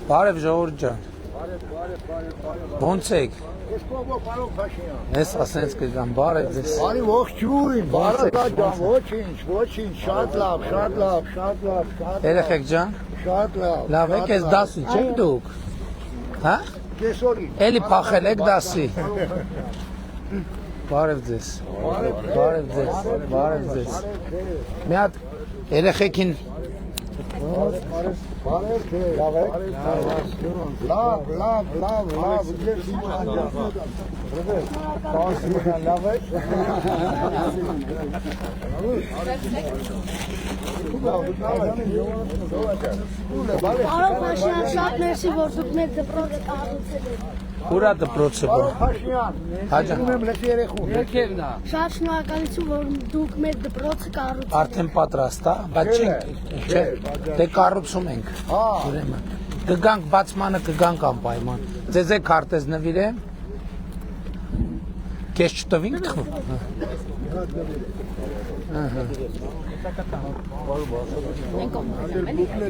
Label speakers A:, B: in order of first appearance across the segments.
A: Բարև ժողովուրդ ջան։ Ոնց եք։ Ես ասենց կգամ, բարև ձեզ։
B: Բարի ողջույն, բարոյ ջան, ոչինչ, շատ լավ։
A: Երեխեք ջան։
B: Շատ լավ։
A: Լավ եք, ես դասի չեք դուք։ Հա։
B: Կեսօրին։
A: Էլի փախել եք դասի։ Բարև ձեզ։ Բարև ձեզ։ Մի հատ երեխեքին
B: Բարև թե, լավ եք։ Լավ, ես ինչ անջան։ Լավ եք։
C: Բարոյ Փաշյան, շատ մերսի, որ դուք մեր դպրոցը կառուցել եք։
A: ուրա դպրոցը բա։
B: Փաշյան,
A: Հաջան։
B: ուզում եմ լսի երեխուն։
C: Շատ շնորհակալություն, որ դուք մեր դպրոցը կառուցել եք։
A: Արդեն պատրաստ է, բայց չենք, չէ, դե կառուցում ենք։
B: Հա։
A: Ուրեմն կգանք բացմանը կգանք անպայման։ Ձեզ եք քարտեզ նվիրեմ։ Քեզ չտվինք թվում։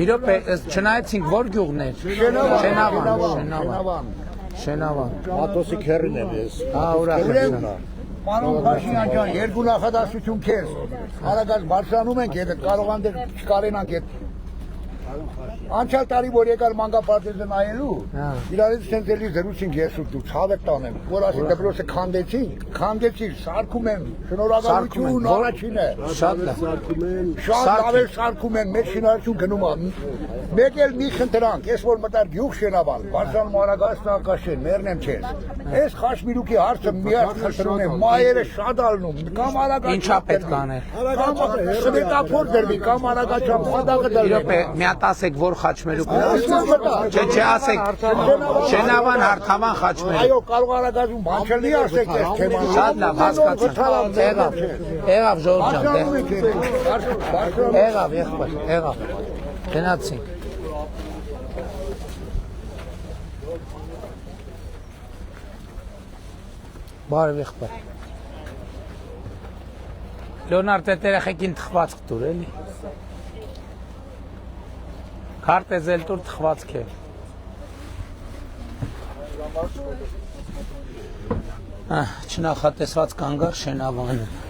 A: Իրոք չնայեցինք որ գյուղն էր։ Շենավան։
B: Մատոսի քերին եմ ես։
A: Հա, ուրախ եմ։
B: Պարոն Փաշյան ջան, երկու նախադասություն քեզ։ Արագած բարձրանում ենք, եթե կարողանանք չկարենանք այդ Անցյալ տարի որ եկար մանկապարտեզը նայելու, իրարից ցենց էլի զրուցինք ես ու դու ցավեք տանեմ, որ ասի դպրոցը քանդեցի, սարքում են, շնորհակալություն առաջին է։
A: Շատ լավ։
B: Շատ լավ է սարքում են, մեծ շինարարություն գնում է։ Մեկ էլ մի խնդրանք, ես որ մտար գյուղ շենավան, Բարսան Մարագաց Նակաշեն, մեռնեմ չես։ Այս խաշմիրուկի հարցը միակ խնդրում եմ, մայերը շատ ալնում, կամ արագա
A: Ինչա պետք անել։
B: Սվետափոր դրվի, կամ արագա չափ խադակը դրվի։
A: Իրոք մի հատ ասեք որ խաչմերուկ։ Չէ, ասեք Շենավան հարթավան խաչմերուկ։
B: Այո, կարող արագազում բան չլինի ասեք այս թեման։
A: Շատ լավ, հասկացա։ Եղավ ժողովուրդ ջան, եղավ։ Գնացինք։ Բարև եղբայր։ Լեոնարդ այդ երեխեքին թխվածք տուր էլի։ Քարտեզել տուր թխվածք է։ Չնախատեսված կանգար Շենավանը։